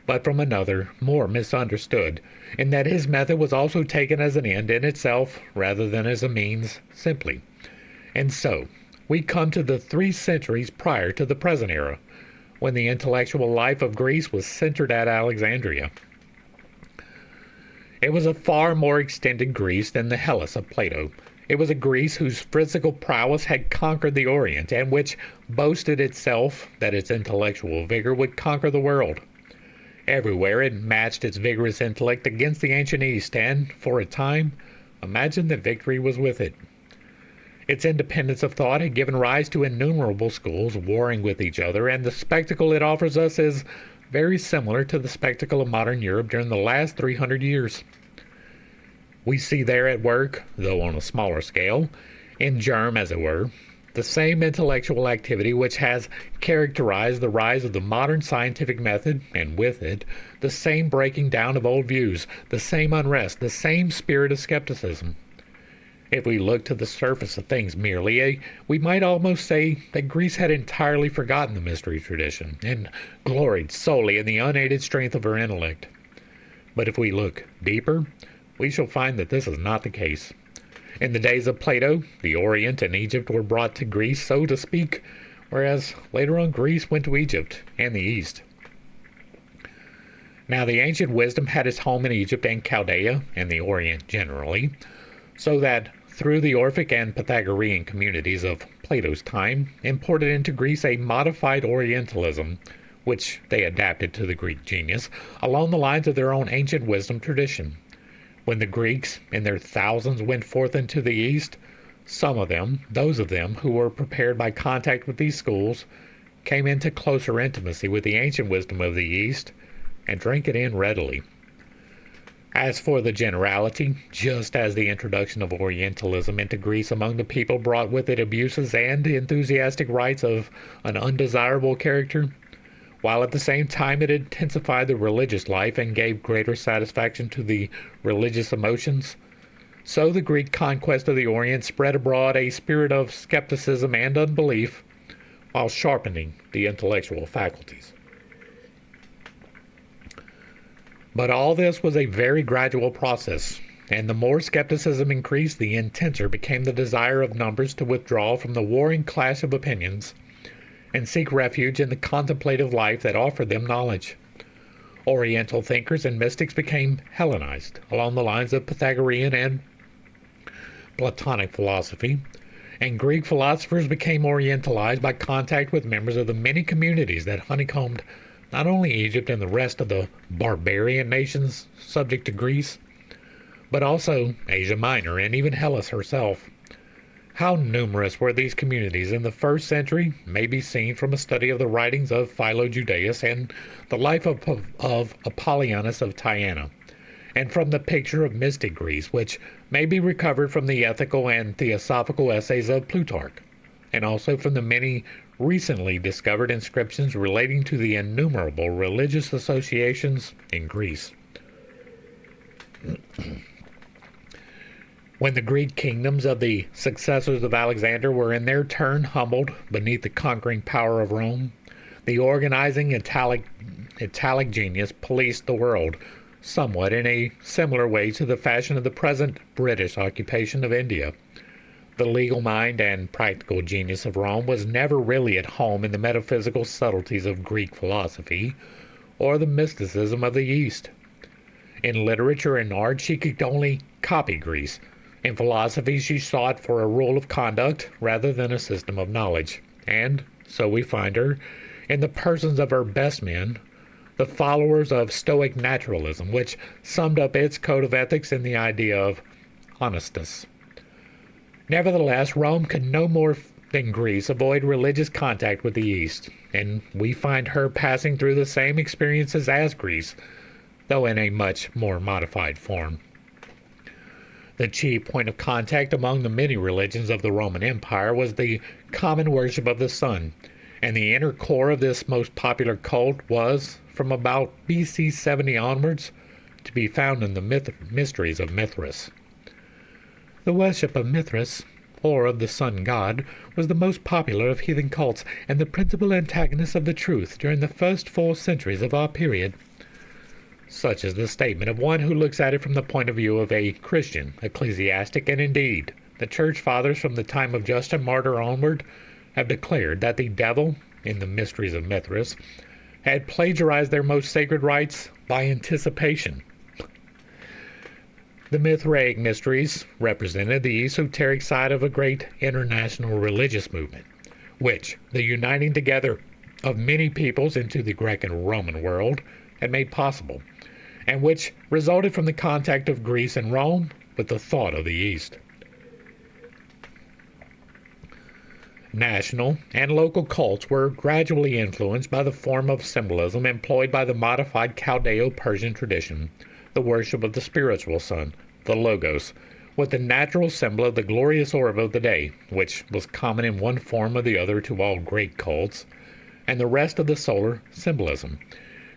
but from another more misunderstood, in that his method was also taken as an end in itself rather than as a means simply. And so, we come to the 3 centuries prior to the present era, when the intellectual life of Greece was centered at Alexandria. It was a far more extended Greece than the Hellas of Plato. It was a Greece whose physical prowess had conquered the Orient, and which boasted itself that its intellectual vigor would conquer the world. Everywhere it matched its vigorous intellect against the ancient East, and, for a time, imagined that victory was with it. Its independence of thought had given rise to innumerable schools warring with each other, and the spectacle it offers us is very similar to the spectacle of modern Europe during the last 300 years. We see there at work, though on a smaller scale, in germ as it were, the same intellectual activity which has characterized the rise of the modern scientific method, and with it, the same breaking down of old views, the same unrest, the same spirit of skepticism. If we look to the surface of things merely, we might almost say that Greece had entirely forgotten the mystery tradition and gloried solely in the unaided strength of her intellect. But if we look deeper, we shall find that this is not the case. In the days of Plato, the Orient and Egypt were brought to Greece, so to speak, whereas later on Greece went to Egypt and the East. Now the ancient wisdom had its home in Egypt and Chaldea, and the Orient generally, so that through the Orphic and Pythagorean communities of Plato's time, imported into Greece a modified Orientalism, which they adapted to the Greek genius, along the lines of their own ancient wisdom tradition. When the Greeks, in their thousands, went forth into the East, some of them, those of them who were prepared by contact with these schools, came into closer intimacy with the ancient wisdom of the East, and drank it in readily. As for the generality, just as the introduction of Orientalism into Greece among the people brought with it abuses and enthusiastic rites of an undesirable character, while at the same time it intensified the religious life and gave greater satisfaction to the religious emotions, so the Greek conquest of the Orient spread abroad a spirit of skepticism and unbelief, while sharpening the intellectual faculties. But all this was a very gradual process, and the more skepticism increased, the intenser became the desire of numbers to withdraw from the warring clash of opinions and seek refuge in the contemplative life that offered them knowledge. Oriental thinkers and mystics became Hellenized along the lines of Pythagorean and Platonic philosophy, and Greek philosophers became Orientalized by contact with members of the many communities that honeycombed not only Egypt and the rest of the barbarian nations subject to Greece, but also Asia Minor and even Hellas herself. How numerous were these communities in the 1st century may be seen from a study of the writings of Philo Judaeus and the life of Apollonius of Tyana, and from the picture of mystic Greece, which may be recovered from the ethical and theosophical essays of Plutarch, and also from the many recently discovered inscriptions relating to the innumerable religious associations in Greece. When the Greek kingdoms of the successors of Alexander were in their turn humbled beneath the conquering power of Rome, the organizing Italic genius policed the world, somewhat in a similar way to the fashion of the present British occupation of India. The legal mind and practical genius of Rome was never really at home in the metaphysical subtleties of Greek philosophy or the mysticism of the East. In literature and art she could only copy Greece. In philosophy she sought for a rule of conduct rather than a system of knowledge. And so we find her, in the persons of her best men, the followers of Stoic naturalism, which summed up its code of ethics in the idea of honestus. Nevertheless, Rome could no more than Greece avoid religious contact with the East, and we find her passing through the same experiences as Greece, though in a much more modified form. The chief point of contact among the many religions of the Roman Empire was the common worship of the sun, and the inner core of this most popular cult was, from about BC 70 onwards, to be found in the mysteries of Mithras. The worship of Mithras, or of the sun god, was the most popular of heathen cults and the principal antagonist of the truth during the first 4 centuries of our period. Such is the statement of one who looks at it from the point of view of a Christian, ecclesiastic, and indeed, the church fathers from the time of Justin Martyr onward have declared that the devil, in the mysteries of Mithras, had plagiarized their most sacred rites by anticipation. The Mithraic mysteries represented the esoteric side of a great international religious movement, which the uniting together of many peoples into the Greek and Roman world had made possible, and which resulted from the contact of Greece and Rome with the thought of the East. National and local cults were gradually influenced by the form of symbolism employed by the modified Chaldeo-Persian tradition, the worship of the spiritual sun, the Logos, with the natural symbol of the glorious orb of the day, which was common in one form or the other to all great cults, and the rest of the solar symbolism,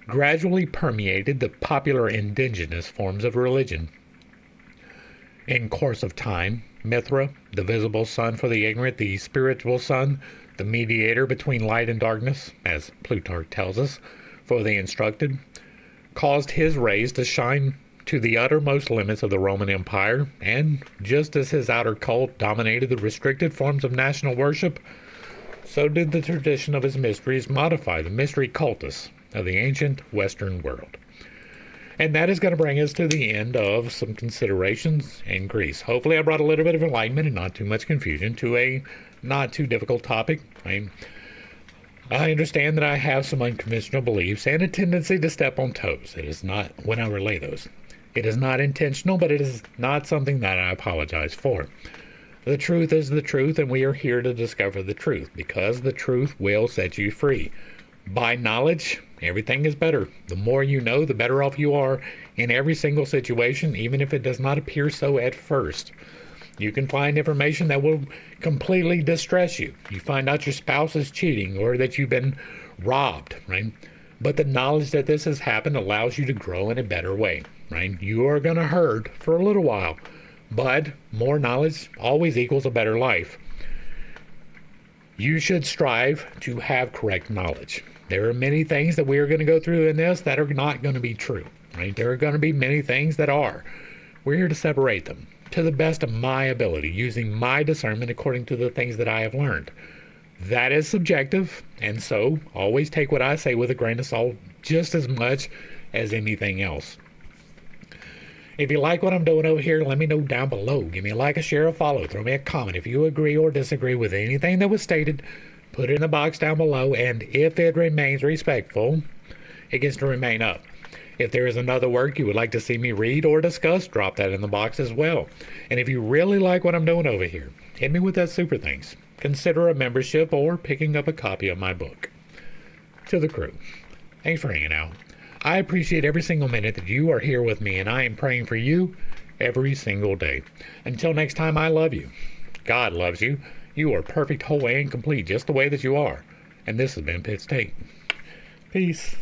gradually permeated the popular indigenous forms of religion. In course of time, Mithra, the visible sun for the ignorant, the spiritual sun, the mediator between light and darkness, as Plutarch tells us, for the instructed, caused his rays to shine to the uttermost limits of the Roman Empire, and just as his outer cult dominated the restricted forms of national worship, so did the tradition of his mysteries modify the mystery cultus of the ancient Western world. And that is going to bring us to the end of some considerations in Greece. Hopefully I brought a little bit of enlightenment and not too much confusion to a not too difficult topic. I understand that I have some unconventional beliefs and a tendency to step on toes. It is not when I relay those. It is not intentional, but it is not something that I apologize for. The truth is the truth, and we are here to discover the truth, because the truth will set you free. By knowledge, everything is better. The more you know, the better off you are in every single situation, even if it does not appear so at first. You can find information that will completely distress you. You find out your spouse is cheating or that you've been robbed, right? But the knowledge that this has happened allows you to grow in a better way, right? You are going to hurt for a little while, but more knowledge always equals a better life. You should strive to have correct knowledge. There are many things that we are going to go through in this that are not going to be true, right? There are going to be many things that are. We're here to separate them to the best of my ability, using my discernment according to the things that I have learned. That is subjective, and so always take what I say with a grain of salt just as much as anything else. If you like what I'm doing over here, let me know down below. Give me a like, a share, a follow. Throw me a comment. If you agree or disagree with anything that was stated, put it in the box down below, and if it remains respectful, it gets to remain up. If there is another work you would like to see me read or discuss, drop that in the box as well. And if you really like what I'm doing over here, hit me with that super thanks. Consider a membership or picking up a copy of my book. To the crew, thanks for hanging out. I appreciate every single minute that you are here with me, and I am praying for you every single day. Until next time, I love you. God loves you. You are perfect, whole, and complete just the way that you are. And this has been Pitt's Take. Peace.